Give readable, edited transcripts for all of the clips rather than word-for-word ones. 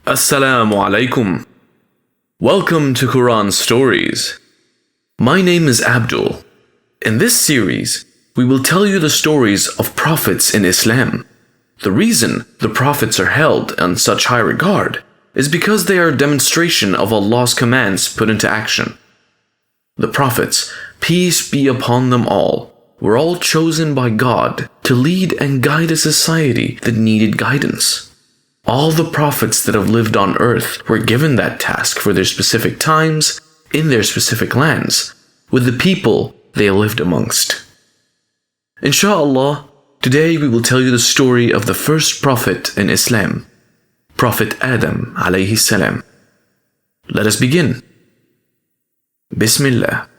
As-salamu Alaykum. Welcome to Quran Stories. My name is Abdul. In this series, we will tell you the stories of prophets in Islam. The reason the prophets are held in such high regard is because they are a demonstration of Allah's commands put into action. The prophets, peace be upon them all, were all chosen by God to lead and guide a society that needed guidance. All the prophets that have lived on earth were given that task for their specific times, in their specific lands, with the people they lived amongst. Insha'Allah, today we will tell you the story of the first prophet in Islam, Prophet Adham alayhi salam. Let us begin. Bismillah.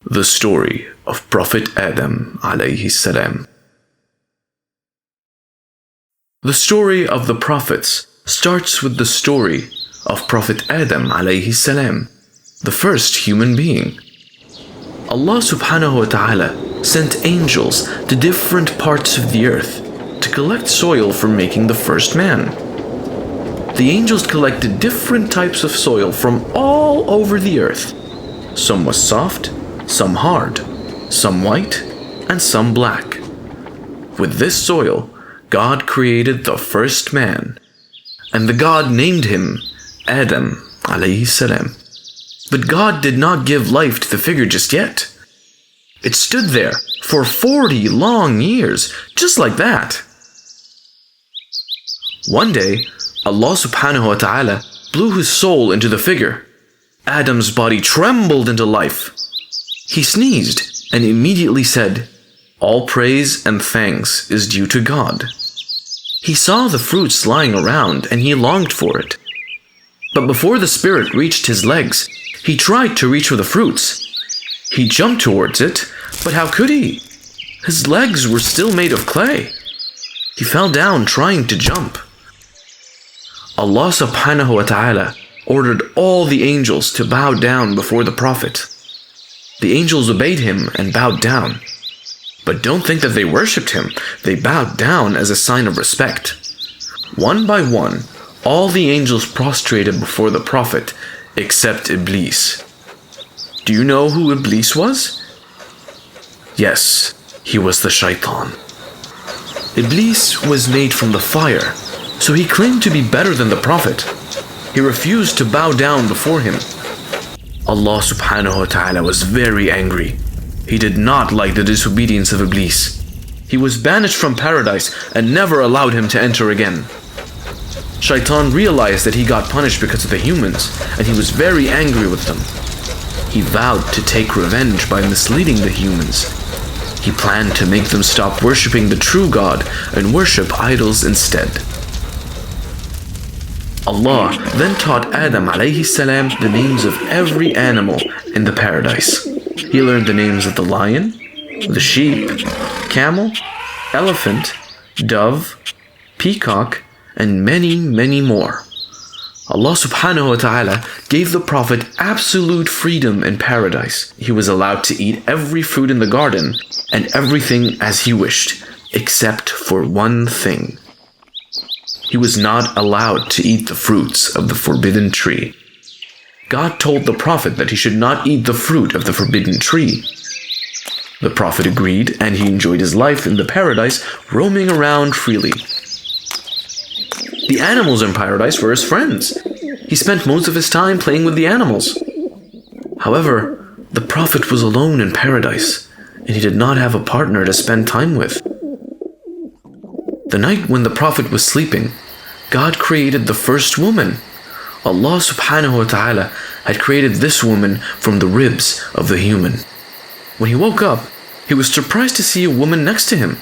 The story of Prophet Adham alayhi salam. The story of the prophets starts with the story of Prophet Adham alayhi salam, the first human being. Allah subhanahu wa ta'ala sent angels to different parts of the earth to collect soil for making the first man. The angels collected different types of soil from all over the earth. Some was soft, some hard, some white, and some black. With this soil, God created the first man, and the God named him Adam alayhi salam. But God did not give life to the figure just yet. It stood there for 40 long years, just like that. One day, Allah subhanahu wa ta'ala blew his soul into the figure. Adam's body trembled into life. He sneezed and immediately said, "All praise and thanks is due to God." He saw the fruits lying around and he longed for it. But before the spirit reached his legs, he tried to reach for the fruits. He jumped towards it, but how could he? His legs were still made of clay. He fell down trying to jump. Allah subhanahu wa ta'ala ordered all the angels to bow down before the Prophet. The angels obeyed him and bowed down. But don't think that they worshipped him. They bowed down as a sign of respect. One by one, all the angels prostrated before the Prophet, except Iblis. Do you know who Iblis was? Yes, he was the shaitan. Iblis was made from the fire, so he claimed to be better than the Prophet. He refused to bow down before him. Allah subhanahu wa ta'ala was very angry. He did not like the disobedience of Iblis. He was banished from paradise and never allowed him to enter again. Shaitan realized that he got punished because of the humans, and he was very angry with them. He vowed to take revenge by misleading the humans. He planned to make them stop worshipping the true God and worship idols instead. Allah then taught Adam alayhi salam the names of every animal in the paradise. He learned the names of the lion, the sheep, camel, elephant, dove, peacock, and many, many more. Allah subhanahu wa ta'ala gave the Prophet absolute freedom in paradise. He was allowed to eat every fruit in the garden and everything as he wished, except for one thing. He was not allowed to eat the fruits of the forbidden tree. God told the Prophet that he should not eat the fruit of the forbidden tree. The Prophet agreed, and he enjoyed his life in the paradise, roaming around freely. The animals in paradise were his friends. He spent most of his time playing with the animals. However, the Prophet was alone in paradise, and he did not have a partner to spend time with. The night when the Prophet was sleeping, God created the first woman. Allah subhanahu wa ta'ala had created this woman from the ribs of the human. When he woke up, he was surprised to see a woman next to him.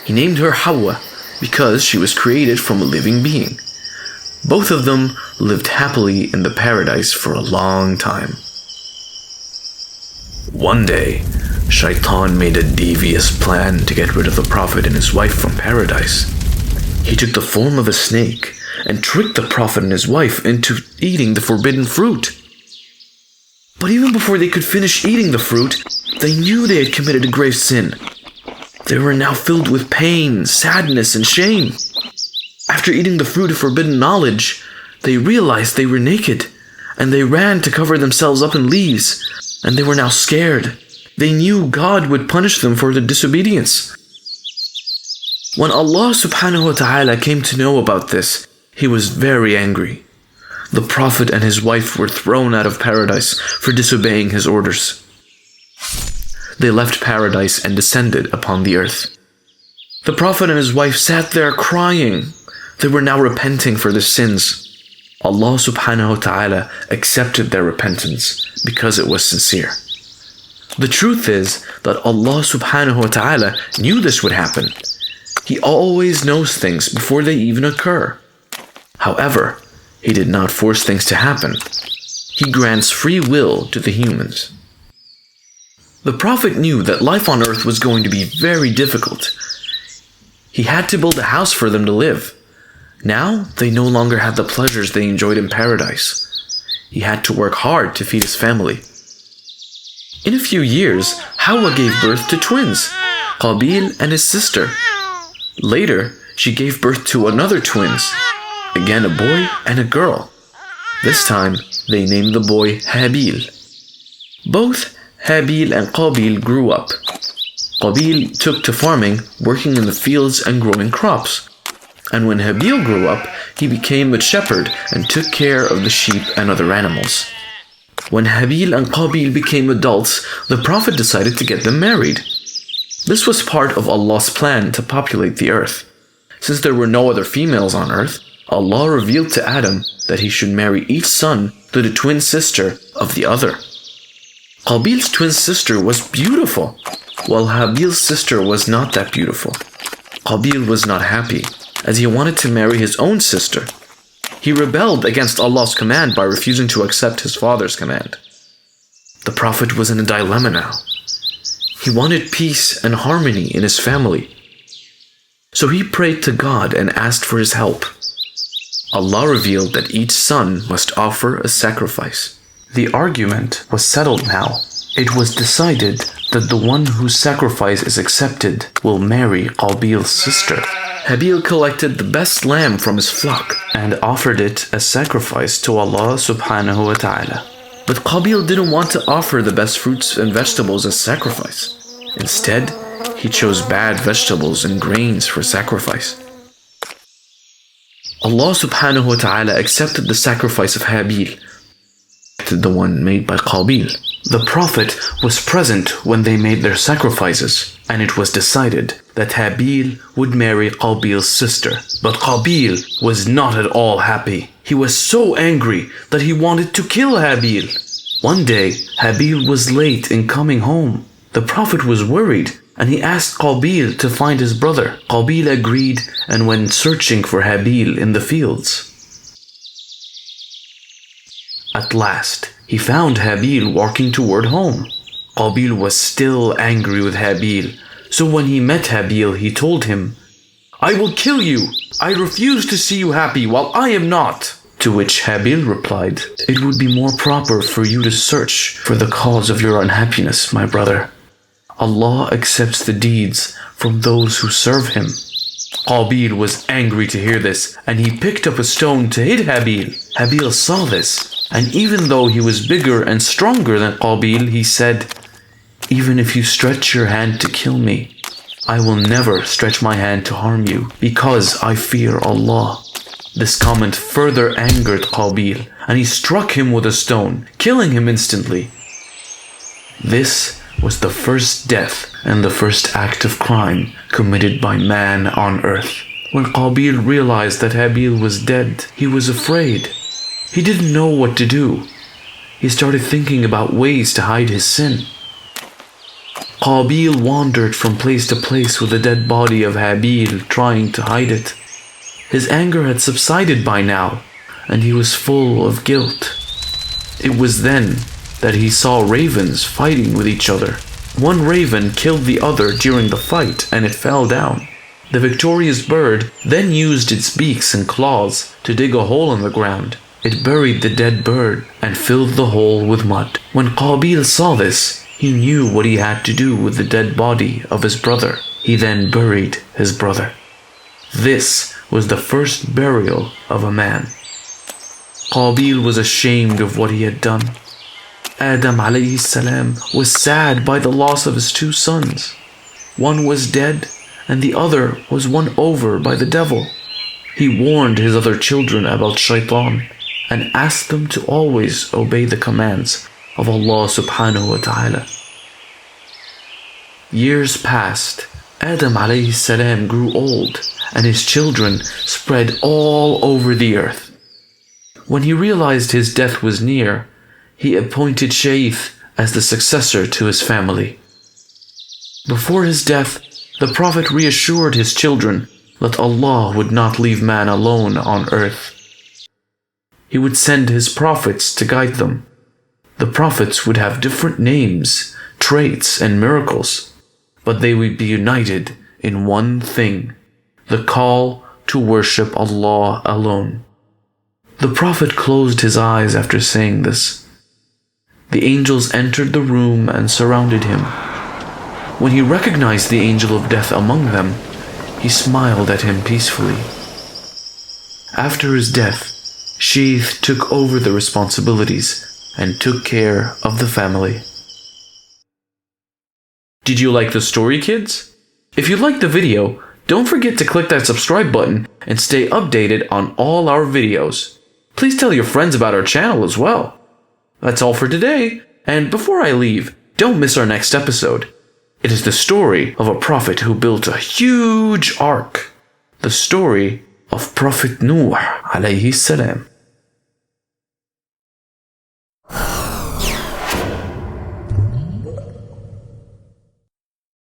He named her Hawa because she was created from a living being. Both of them lived happily in the paradise for a long time. One day, Shaitan made a devious plan to get rid of the Prophet and his wife from paradise. He took the form of a snake and tricked the Prophet and his wife into eating the forbidden fruit. But even before they could finish eating the fruit, they knew they had committed a grave sin. They were now filled with pain, sadness, and shame. After eating the fruit of forbidden knowledge, they realized they were naked, and they ran to cover themselves up in leaves, and they were now scared. They knew God would punish them for their disobedience. When Allah subhanahu wa ta'ala came to know about this, He was very angry. The Prophet and his wife were thrown out of paradise for disobeying His orders. They left paradise and descended upon the earth. The Prophet and his wife sat there crying. They were now repenting for their sins. Allah subhanahu wa ta'ala accepted their repentance because it was sincere. The truth is that Allah subhanahu wa ta'ala knew this would happen. He always knows things before they even occur. However, He did not force things to happen. He grants free will to the humans. The Prophet knew that life on earth was going to be very difficult. He had to build a house for them to live. Now, they no longer had the pleasures they enjoyed in paradise. He had to work hard to feed his family. In a few years, Hawa gave birth to twins, Qabil and his sister. Later, she gave birth to another twins, again a boy and a girl. This time, they named the boy Habil. Both Habil and Qabil grew up. Qabil took to farming, working in the fields and growing crops. And when Habil grew up, he became a shepherd and took care of the sheep and other animals. When Habil and Qabil became adults, the Prophet decided to get them married. This was part of Allah's plan to populate the earth. Since there were no other females on earth, Allah revealed to Adam that he should marry each son to the twin sister of the other. Qabil's twin sister was beautiful, while Habil's sister was not that beautiful. Qabil was not happy, as he wanted to marry his own sister. He rebelled against Allah's command by refusing to accept his father's command. The Prophet was in a dilemma now. He wanted peace and harmony in his family. So he prayed to God and asked for his help. Allah revealed that each son must offer a sacrifice. The argument was settled now. It was decided that the one whose sacrifice is accepted will marry Qabil's sister. Habil collected the best lamb from his flock and offered it as sacrifice to Allah subhanahu wa ta'ala. But Qabil didn't want to offer the best fruits and vegetables as sacrifice. Instead, he chose bad vegetables and grains for sacrifice. Allah subhanahu wa ta'ala accepted the sacrifice of Habil, the one made by Qabil. The Prophet was present when they made their sacrifices, and it was decided that Habil would marry Qabil's sister. But Qabil was not at all happy. He was so angry that he wanted to kill Habil. One day, Habil was late in coming home. The Prophet was worried, and he asked Qabil to find his brother. Qabil agreed and went searching for Habil in the fields. At last, he found Habil walking toward home. Qabil was still angry with Habil, so when he met Habil, he told him, "I will kill you! I refuse to see you happy while I am not!" To which Habil replied, "It would be more proper for you to search for the cause of your unhappiness, my brother. Allah accepts the deeds from those who serve Him." Qabil was angry to hear this, and he picked up a stone to hit Habil. Habil saw this, and even though he was bigger and stronger than Qabil, he said, "Even if you stretch your hand to kill me, I will never stretch my hand to harm you, because I fear Allah." This comment further angered Qabil, and he struck him with a stone, killing him instantly. This was the first death and the first act of crime committed by man on earth. When Qabil realized that Habil was dead, he was afraid. He didn't know what to do. He started thinking about ways to hide his sin. Qabil wandered from place to place with the dead body of Habil, trying to hide it. His anger had subsided by now, and he was full of guilt. It was then that he saw ravens fighting with each other. One raven killed the other during the fight, and it fell down. The victorious bird then used its beaks and claws to dig a hole in the ground. It buried the dead bird and filled the hole with mud. When Qabil saw this, he knew what he had to do with the dead body of his brother. He then buried his brother. This was the first burial of a man. Qabil was ashamed of what he had done. Adam alayhi salam was sad by the loss of his two sons. One was dead and the other was won over by the devil. He warned his other children about shaitan and asked them to always obey the commands of Allah subhanahu wa ta'ala. Years passed. Adam alayhi salam grew old and his children spread all over the earth. When he realized his death was near, he appointed Shaykh as the successor to his family. Before his death, the Prophet reassured his children that Allah would not leave man alone on earth. He would send his prophets to guide them. The prophets would have different names, traits, and miracles, but they would be united in one thing: the call to worship Allah alone. The Prophet closed his eyes after saying this. The angels entered the room and surrounded him. When he recognized the angel of death among them, he smiled at him peacefully. After his death, Shaykh took over the responsibilities and took care of the family. Did you like the story, kids? If you liked the video, don't forget to click that subscribe button and stay updated on all our videos. Please tell your friends about our channel as well. That's all for today, and before I leave, don't miss our next episode. It is the story of a prophet who built a huge ark. The story of Prophet Nuh alayhi salam.